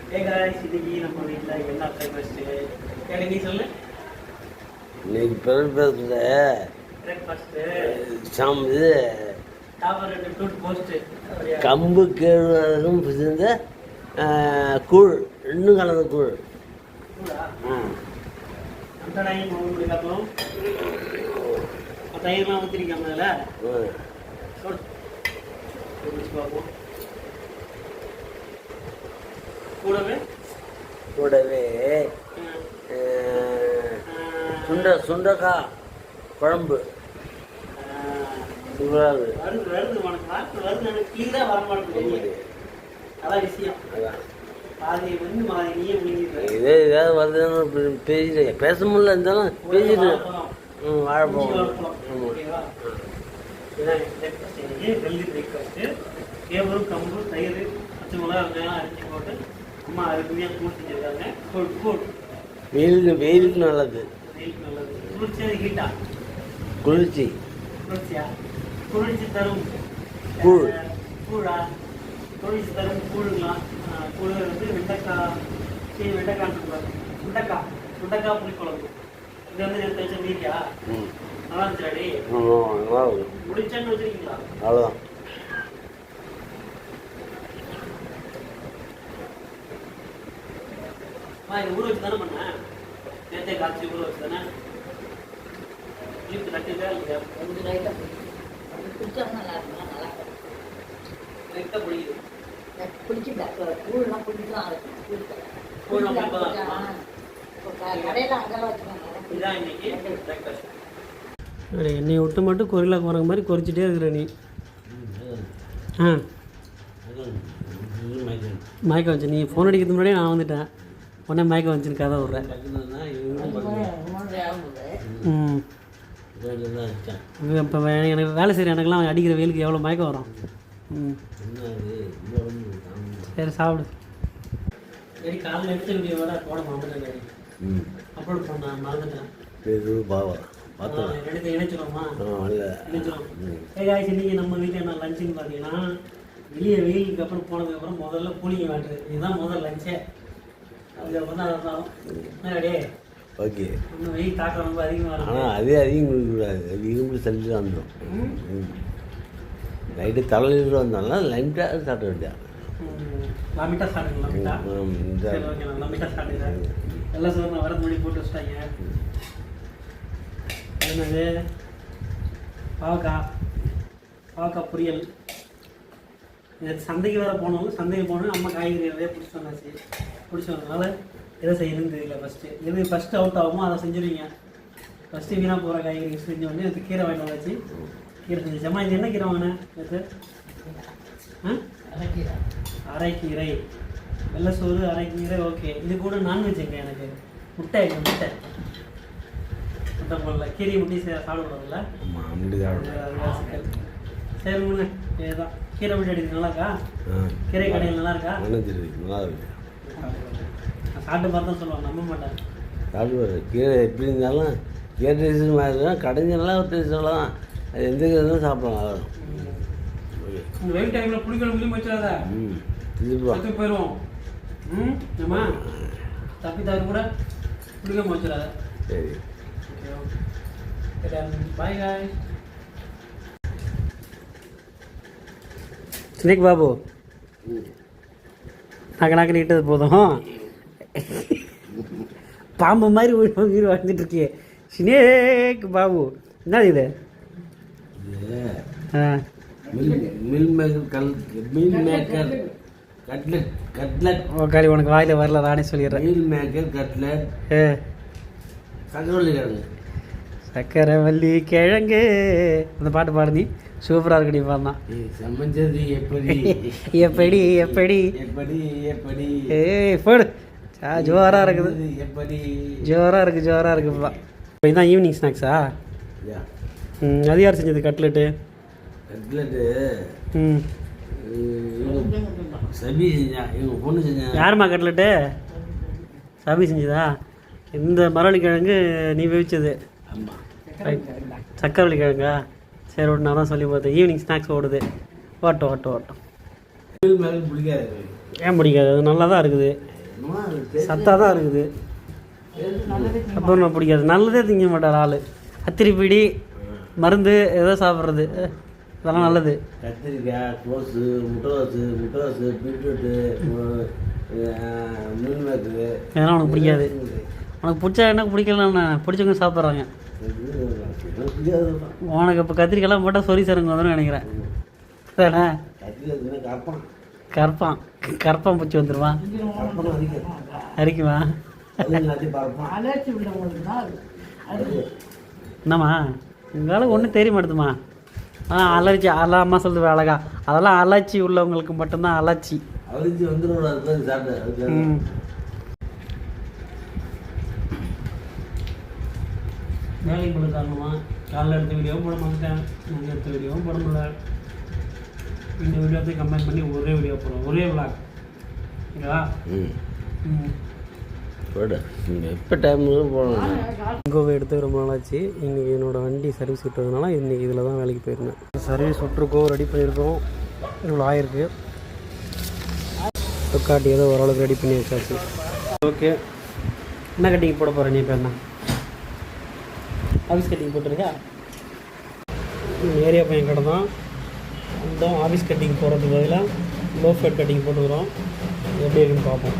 நம்ம வீட்டில் என்ன பிரேக்ஃபாஸ்ட்டு நீ சொல்லு. இன்னைக்கு இது கம்பு கேழ்வரகும் பிசைந்த கூழ், இன்னும் கலந்த கூழ். தயிர்லாம் ஊற்றிருக்காம அதில் கூடவே சுண்டக்காய் குழம்பு. இதே ஏதாவது வருதுன்னு பேசிட்டு பேச முடியல இருந்தாலும் பேசிட்டு வாழைப்பழம். கேவரும் கம்பு தயிர் பச்சை மிளகா வெங்காயம் அரைச்சி போட்டு அம்மா அருமையாக கூழ் செஞ்சுருக்காங்க. வெயிலுக்கு நல்லது. வெயிலுக்கு நல்லது. குளிர்ச்சியா ஹீட்டா? குளிர்ச்சியா குளிர்ச்சி தரும் கூழ். குளிர்ச்சி தரும் கூழுங்களாம். கூழ் வந்து சுண்டக்காய் புளிக்குழம்பு. இது வந்து நேற்று வச்ச மீதியா? நல்லா இருந்துச்சாடி? முடிச்சான்னு வச்சிருக்கீங்களா? அவ்வளோதான். இது ஊற வச்சு தானே பண்ணேன். நேற்றே காய்ச்சி ஊற வச்சு தானே இழுத்து கட்டிட்டா இல்லையா? கொஞ்சம் லைட்டாக பிடிச்சாலும் நல்லா இருக்கும். நல்லா லைட்டாக பிடிக்குது. பிடிச்சிட்டா கூழ்லாம் பிடிக்கலாம் இதான் இன்னைக்கு பிரேக்ஃபாஸ்ட். என்னை விட்டு மட்டும் கொரிலா குரங்க மாதிரி கொறிச்சிட்டே இருக்கிற நீ. மயக்கம் வச்சு நீ ஃபோன் அடிக்கிறதுக்கு முன்னாடியே நான் வந்துட்டேன். உடனே மயக்கம் வச்சுன்னு கதை விட்றேன். இப்போ எனக்கு வேலை செய்கிற எனக்குலாம் அடிக்கிற வெயிலுக்கு எவ்வளோ மயக்கம் வரும். சரி சாப்பிடு. சரி காலையில் எடுத்து விட போட மாட்டேன். அப்லோட் பண்ண மறந்துட்டேன். எடுத்து இணைச்சிடுவோமா? இணைச்சிடும். நீங்கள் நம்ம வீட்டில் என்ன லஞ்சுன்னு பார்த்தீங்கன்னா வெளியே வெயிலுக்கு அப்புறம் போனதுக்கப்புறம் முதல்ல கூலிங் வாட்டர். இதுதான் முதல் லஞ்சே. அதுக்கப்புறம் தான் அதான் ஓகே. இன்னும் வெயில் தாக்கம் ரொம்ப அதிகமாக இருக்கும். ஆனால் அதே அதிகம் கொடுக்கக்கூடாது. அது இரும்பு சளிச்சு வந்துடும். நைட்டு தலையில் வந்தாலும் லைட்டாக சாப்பிட வேண்டியது. லமிட்டாக சாப்பிடுங்க. சரி ஓகே, நான் லமிட்டாக சாப்பிடுறேன். எல்லாம் சார் நான் வரது முன்னாடி போட்டு வச்சுட்டாங்க. என்னது பாவக்காய் பொரியல். சந்தைக்கு வேறு சந்தைக்கு போனோம். அம்மா காய்கறி நிறைய பிடிச்சி வந்தாச்சு. பிடிச்சி வந்ததுனால எதை செய்யணும்னு தெரியல. ஃபஸ்ட்டு அவுட் ஆகுமோ அதை செஞ்சுருவீங்க. ஃபஸ்ட்டு வீணாக போகிற காய்கறி செஞ்ச உடனே அது கீரை வாங்கிட்டு வந்தாச்சு. கீரை செஞ்சிச்சு. அம்மா இது என்ன கீரை வாங்கினேன்? அரைக்கீரை, வெள்ளை சோறு, அரைக்கீரை. ஓகே. இது கூட நான்வெஜ் எங்கே? எனக்கு முட்டை போடல. கீரை முட்டி சாப்பிடக்கூடாதுல்ல? சரி முன்ன இதுதான் கீரை முட்டை அடிக்கிறது. நல்லா இருக்கா? கீரை கடையில் நல்லா இருக்கா? நல்லா இருக்கு. சாப்பிட்டு பார்த்தா சொல்லுவாங்க, நம்ப மாட்டேன். சாப்பிடுவார். கீரை எப்படி இருந்தாலும் கீரை டேஸ்ட் மாதிரி கடைஞ்சி நல்லா ஒரு டேஸ்ட் சொல்லலாம். அது எந்த கீரை சாப்பிடலாம். உங்கள் வெயில் டைமில் புளிக்குழம்புலையும் வச்சாத தப்பி போயிடுவோம். ஏம்மா தப்பி தவிர கூட புளிக்குழம்பு வச்சிடாத. சரி பாய் காய். ஸ்னேக் பாபு நாக்கு நீட்டது போதும். பாம்பு மாதிரி உயிர் வாழ்ந்துட்டு இருக்கியே ஸ்னேக் பாபு. என்ன இது? கட்லெட். ஓகே, உனக்கு வாயில் வரல, நானே சொல்லிடுறேன். Meal maker cutlet. சக்கரவள்ளி கிழங்கு. அந்த பாட்டு பாடு நீ. சூப்பராக இருக்கு. நீ பாருனா சமைச்சது எப்படி எப்படி எப்படி எப்படி எப்படி போடு. ஜோராக இருக்குது. எப்படி ஜோராக இருக்குப்பா. இப்போ இதுதான் ஈவினிங் ஸ்நாக்ஸா? அது யார் செஞ்சது கட்லெட்டு? சபி செஞ்சா. இவங்க பொண்ணு செஞ்சா. யாரும்மா கட்லெட்டு? சபி செஞ்சதா? இந்த மரவள்ளி கிழங்கு நீ வேவிச்சது? ஆமாம். ரைட். சக்கரவள்ளி கிழங்கா? சரி ஒன்று நான் தான் சொல்லி பார்த்தேன். ஈவினிங் ஸ்நாக்ஸ் ஓடுது. ஓட்டம் பிடிக்காது. ஏன் பிடிக்காது? அது நல்லா தான் இருக்குது. என்னமா அது taste சத்தாக தான் இருக்குது. அப்புறம் பிடிக்காது. நல்லதே திங்க மாட்டார் ஆள். அத்திரிப்பிடி மருந்து ஏதோ சாப்பிட்றது அதெல்லாம் நல்லது. கத்திரிக்காய், கோஸு, முட்டைவாசு, பீட்ரூட்டு, மீன்மேக்கு இதெல்லாம் உனக்கு பிடிக்காது. உனக்கு பிடிச்சா என்ன பிடிக்கலன்னு பிடிச்சவங்க சாப்பிட்றாங்க. உனக்கு இப்போ கத்திரிக்காய்லாம் போட்டால் சொறி சருங்க வந்துடும் நினைக்கிறேன். சரிண்ணே. கற்பான் கற்பான் பூச்சி வந்துடுவான். அரிக்குமா? என்னம்மா உங்களால் ஒன்றும் தெரிய மாட்டுதுமா. அலர்ஜி அதெல்லாம் அம்மா சொல்லுது அழகா. அதெல்லாம் அலர்ஜி உள்ளவங்களுக்கு மட்டும்தான் அலர்ஜி. அலர்ஜி வந்துடும். வேலைக்கு போட காரணமாக காலைல எடுத்த வீடியோவும் போட மாட்டேன், நாங்கள் எடுத்த வீடியோவும் போட முடியல. இந்த வீடியோத்தையும் கம்பைன் பண்ணி ஒரே வீடியோ போடுறோம், ஒரே விளாக். ஓகேவா? எப்போ டைம் போகலாம். இங்கே எடுத்து ரொம்ப நாளாச்சு. இன்றைக்கி என்னோடய வண்டி சர்வீஸ் விட்டதுனால இன்றைக்கி இதில் தான் வேலைக்கு போயிருந்தேன். சர்வீஸ் விட்டுருக்கோம், ரெடி பண்ணியிருக்கோம். இவ்வளோ ஆயிருக்கு. தொக்காட்டி ஏதோ ஓரளவுக்கு ரெடி பண்ணி வச்சாச்சு. ஓகே, என்ன கட்டிங் போட போகிறேன் நீ? இப்போ என்ன ஆஃபீஸ் கட்டிங் போட்டிருக்கா? ஏரியா பையன் கடை தான். அந்த ஆஃபீஸ் கட்டிங் போடுறதுக்கு பதிலாக லோ ஃபேட் கட்டிங் போட்டுக்கிறோம். எப்படி இருக்குன்னு பார்ப்போம்.